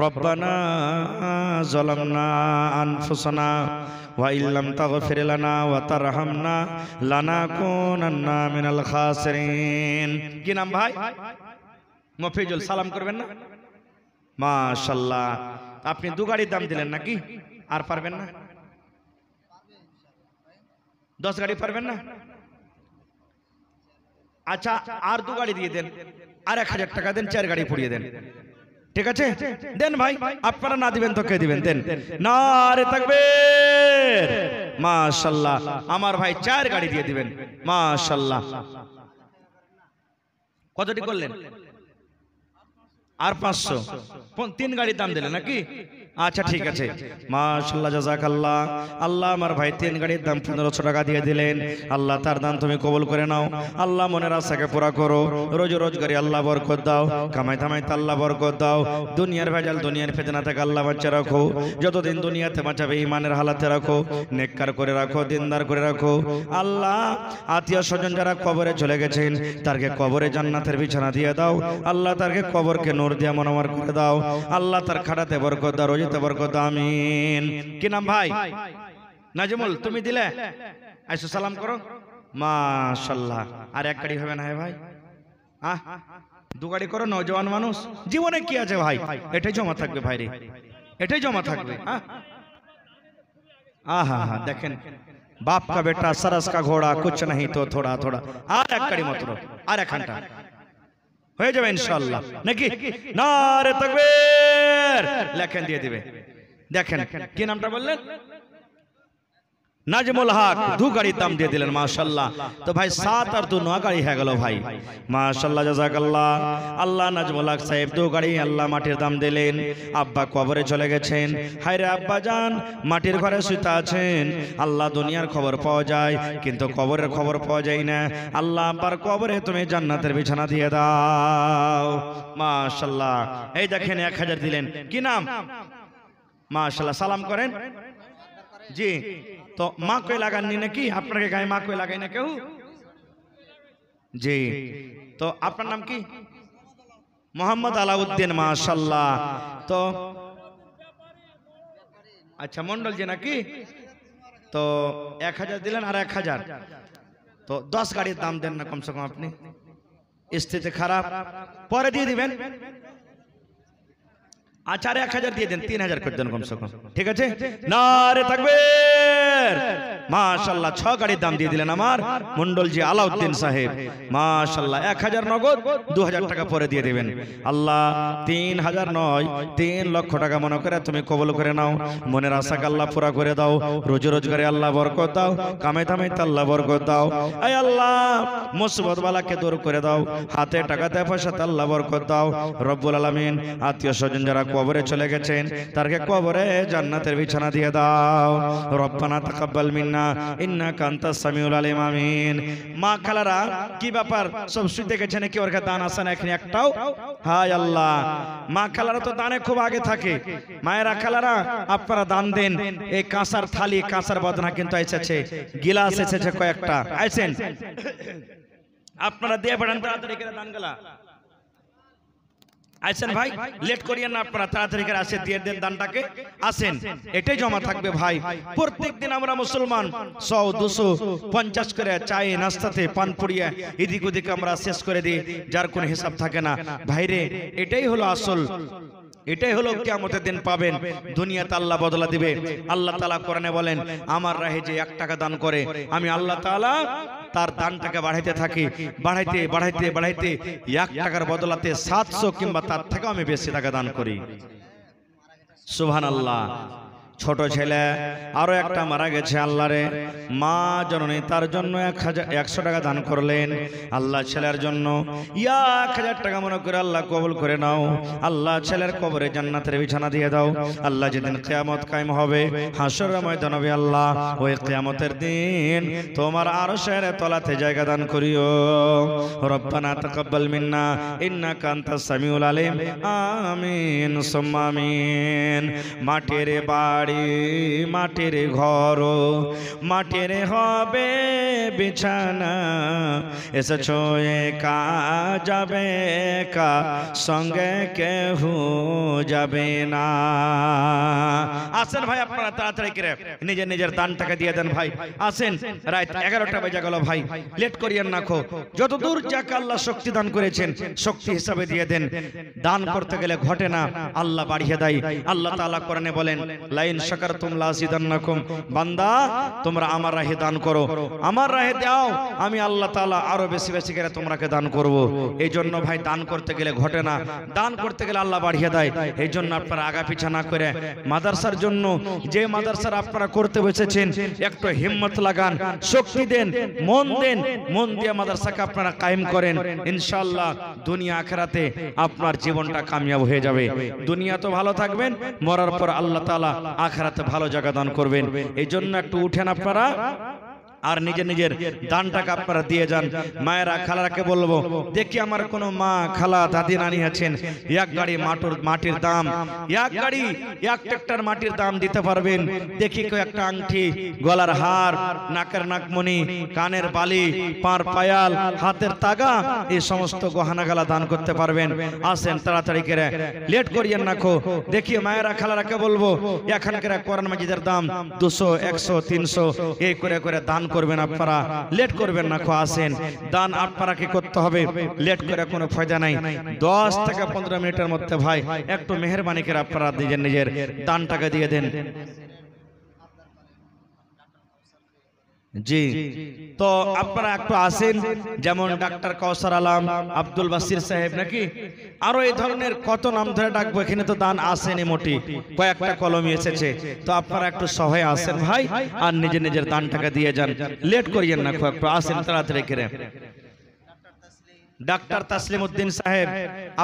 রব্বানা যালামনা আনফুসানা ওয়া ইল্লাম তাগফির লানা ওয়া তারহামনা লানাকুনান্না মিনাল খাসিরিন। কি নাম ভাই? মফিজুল। সালাম করবেন না? মাশাআল্লাহ। আপনি 2 গাড়ির দাম দিলেন নাকি? আর পারবেন না? 10 গাড়ি পারবেন না? আচ্ছা আর 2 গাড়ি দিয়ে দেন, আর 1000 টাকা দেন, 4 গাড়ি পড়িয়ে দেন। ঠিক আছে দেন ভাই। আপনারা না দিবেন তো কে দিবেন? দেন। নারে তাকবীর। মাশাআল্লাহ আমার ভাই 4 গাড়ি দিয়ে দিবেন। মাশাআল্লাহ। কতটি করলেন? আর 500। 3 গাড়ির দাম দিলেন নাকি? আচ্ছা ঠিক আছে। মাশাআল্লাহ জাযাকাল্লাহ। আল্লাহ আমার ভাই 3 গাড়ির দাম 1500 টাকা দিয়ে দিলেন। আল্লাহ তার দান তুমি কবুল করে নাও। আল্লাহ মনের আশাকে পুরা করো। রোজ রোজগারি আল্লাহ বরকত দাও, কামাই ধামাইতে আল্লাহ বরকত দাও। দুনিয়ার ভেজাল, দুনিয়ার ফিতনা থেকে আল্লাহ বাঁচিয়ে রাখো। যতদিন দুনিয়াতে বাঁচাবে ঈমানের হালাতে রাখো, নেককার করে রাখো, দিনদার করে রাখো। আল্লাহ আত্মীয় স্বজন যারা কবরে চলে গেছেন, তারকে কবরে জান্নাতের বিছানা দিয়ে দাও। আল্লাহ তারকে কবরকে নূর দিয়ে মনোমর করে দাও। আল্লাহ তার খাটাতে বরকত দাও, রোজিতে বরকত দাও। আমিন। কি নাম ভাই? নাজমুল। তুমি দিলে? আইসো সালাম করো। মাশাআল্লাহ। আর 1 গাড়ি হবে না ভাই? 2 গাড়ি করো। নওজওয়ান মানুষ, জীবনে কি আছে ভাই? এটাই জমা থাকবে ভাই রে, এটাই জমা থাকবে। আহা হা দেখেন, বাপ কা বেটা सरस का घोड़ा कुछ नहीं तो थोड़ा थोड़ा। আর 1 গাড়ি মাত্র, আর 1 ঘন্টা হয়ে যাবে ইনশাআল্লাহ নাকি? নারে তাকবীর। লেখেন দিয়ে দিবে। দেখেন কি নামটা বললেন? নাজমুল হক। 2 গাড়ির দাম দিয়ে দিলেন। মাশাআল্লাহ। তো ভাই 7 আর 2 9 গাড়ি হয়ে গেল ভাই। মাশাআল্লাহ জাযাকাল্লাহ। আল্লাহ নাজমুল হক সাহেব 2 গাড়ি আল্লাহ মাটির দাম দিলেন। আব্বা কবরে চলে গেছেন। হায় রে আব্বা জান, মাটির ঘরে শুতে আছেন। আল্লাহ দুনিয়ার খবর পাওয়া যায়, কিন্তু কবরের খবর পাওয়া যায় না। আল্লাহ আব্বার কবরে তুমি জান্নাতের বিছানা দিয়ে দাও। মাশাআল্লাহ। এই দেখেন 1000 দিলেন। কি নাম? মাশাআল্লাহ। সালাম করেন। জি। তো মা কই লাগাননি নাকি? আপনাকে গায়ে মা কই লাগাই না কেউ? জি। তো আপনার নাম কি? মোহাম্মদ আলাউদ্দিন। মাশাআল্লাহ। তো আচ্ছা মন্ডল জি নাকি? তো 1000 দিলেন আর 1000। তো 10 গাড়ির দাম দেন না কমসে কম আপনি। স্থিতি খারাপ, পরে দিয়ে দিবেন। আচ্ছা 1000 দিয়ে দেন, 3000 করে দেন কমসে কম। ঠিক আছে? নারে তাকবীর। মাশাআল্লাহ। 6 গাড়ির দাম দিয়ে দিলেন আমার মন্ডল জি আলাউদ্দিন সাহেব। মাশাআল্লাহ। 1000 নগদ, 2000 টাকা পরে দিয়ে দিবেন। আল্লাহ 3000 নয় 3 লক্ষ টাকা মনে করে তুমি কবুল করে নাও। মনের আশাকে আল্লাহ পুরা করে দাও। রোজি রোজগারে আল্লাহ বরকত দাও, কামাই ধামাইতে আল্লাহ বরকত দাও। আয় আল্লাহ মুসিবত বালাকে দূর করে দাও। হাতে টাকাতে পয়সাতে আল্লাহ বরকত দাও। রব্বুল আলামিন আত্মীয় স্বজন যারা কবরে চলে গেছেন, তারকে কবরে জান্নাতের বিছানা দিয়ে দাও। রব্বানা তাকাব্বাল মিন্না ইন্নাকা আনতাস সামিউল আলিম। আমিন। মা খালারা কি ব্যাপার? সব শুনতে গেছেন কি? ওর কাছে দান আছে না এখানে একটাও? হায় আল্লাহ। মা খালারা তো দানে খুব আগে থাকে। মায়েরা খালারা আপনারা দান দেন। এই কাঁসার থালি, কাঁসার বদনা কিন্তু এসেছে, গিলাস এসেছে কয়েকটা। আইছেন আপনারা দিয়ে পাঠান তাড়াতাড়ি করে দান গেলা। আসেন ভাই, লেট করিয়েন না আপনারা, তাড়াতাড়ি করে আসে দিয়ে দেন দানটাকে। আসেন, এটাই জমা থাকবে ভাই। প্রত্যেকদিন আমরা মুসলমান 100 250 করে চায়ে নাস্তাতে পান পুড়িয়ে এদিক ওদিকে আমরা শেষ করে দিই, যার কোনো হিসাব থাকে না। ভাইরে, এটাই হলো আসল, এটাই হলো কিয়ামতের দিন পাবেন। দুনিয়াতে আল্লাহ বদলা দিবে। আল্লাহ তাআলা কোরআনে বলেন, আমার রাহে যে 1 টাকা দান করে, আমি আল্লাহ তাআলা তার দানটাকে বাড়াইতে থাকি, বাড়াইতে বাড়াইতে বাড়াইতে 1 টাকার বদলাতে 700 কিংবা তার থেকেও আমি বেশি টাকা দান করি। সুবহানাল্লাহ। ছোট ছেলে আরো একটা মারা গেছে, আল্লাহরে মা জননী তার জন্য 100 টাকা দান করলেন। আল্লাহ ছেলের জন্য 1000 টাকা মনে করে আল্লাহ কবুল করে নাও। আল্লাহ ছেলের কবরে জান্নাতের বিছানা দিয়ে দাও। আল্লাহ যেদিন কিয়ামত কায়েম হবে, হাসরের ময়দান হবে, আল্লাহ ওই কিয়ামতের দিন তোমার আরশের তলাতে জায়গা দান করিও। রব্বানা তাকাব্বাল মিন্না ইন্নাকা আনতাস সামিউল আলিম। আমিন সুম্মা আমিন। মাটির বাড়ি, মাটির ঘর, মাটির হবে বিছানা, এসেছো একা যাবে একা, সঙ্গে কেহ যাবে না। আসেন ভাই, আপনারা তাড়াতাড়ি করে নিজের নিজের দানটাকে দিয়ে দেন ভাই। আসেন, রাত 11টা বেজে গেল ভাই, লেট করিয়েন না। যত দূর যাকে আল্লাহ শক্তি দান করেছেন, শক্তি হিসাবে দিয়ে দেন। দান করতে গেলে ঘটে না, আল্লাহ বাড়িয়ে দেয়। আল্লাহ তাআলা কোরআনে বলেন, লাইন শাকারতুম লাযিদান্নাকুম। বান্দা, তোমরা আমার রাহে দান করো, আমার রাহে দাও, আমি আল্লাহ তাআলা আরো বেশি বেশি করে তোমরাকে দান করব। এই জন্য ভাই, দান করতে গেলে ঘটে না, দান করতে গেলে আল্লাহ বাড়িয়ে দেয়। এই জন্য আপনারা আগা পিছা না করে মাদ্রাসার জন্য, যে মাদ্রাসার আপনারা করতে বসেছেন, একটু হিম্মত লাগান, শক্তি দেন, মন দেন। মন দিয়ে মাদ্রাসাকে আপনারা কায়েম করেন, ইনশাআল্লাহ দুনিয়া আখিরাতে আপনার জীবনটা কামিয়াব হয়ে যাবে। দুনিয়া তো ভালো থাকবেন, মরার পর আল্লাহ তাআলা আখিরাতে ভালো জায়গা দান করবেন। এই জন্য একটু উঠেন আপনারা আর নিজের নিজের দানটাকে আপনারা দিয়ে যান। মায়েরা খালারাকে বলবো, দেখি আমার কোনো মা খালা দাদি নানি আছেন, 1 গাড়ি মাটির দাম, 1 গাড়ি 1 ট্রাক্টর মাটির দাম দিতে পারবেন? দেখি কেউ একটা আংটি, গলার হার, নাকের নাকমণি, কানের বালি, পার পায়াল, হাতের তাগা, এই সমস্ত গহনাগালা দান করতে পারবেন? আসেন তাড়াতাড়ি করে, লেট করিয়েন না। দেখি মায়েরা খালারাকে বলবো, এখানকার কোরআন মাজিদের দাম 200 100 300 এই করে করে দান করবেন আপনারা, লেট করবেন না। আসেন, দান আপনারা কি করতে হবে, লেট করে কোনো ফায়দা নাই। 10 থেকে 15 মিনিটের মধ্যে ভাই একটু মেহেরবানি করে আপনারা নিজের নিজের দানটাকে দিয়ে দেন। জি, তো আপনারা একটু আসেন, যেমন ডাক্তার কাউসার আলম, আব্দুল বাসির সাহেব, নাকি আরো এই ধরনের কত নাম ধরে ডাকবো, এখানে তো দান আসেনি, মোটি কয়েকটা কলমই এসেছে। তো আপনারা একটু সহায় আসেন ভাই, আর নিজের নিজের দানটাকে দিয়ে যান, লেট করিয়েন না। একটু আসেন তাড়াতাড়ি করে। ডাক্তার তাসলিম উদ্দিন সাহেব,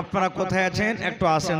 আপনারা কোথায় আছেন? একটু আসেন।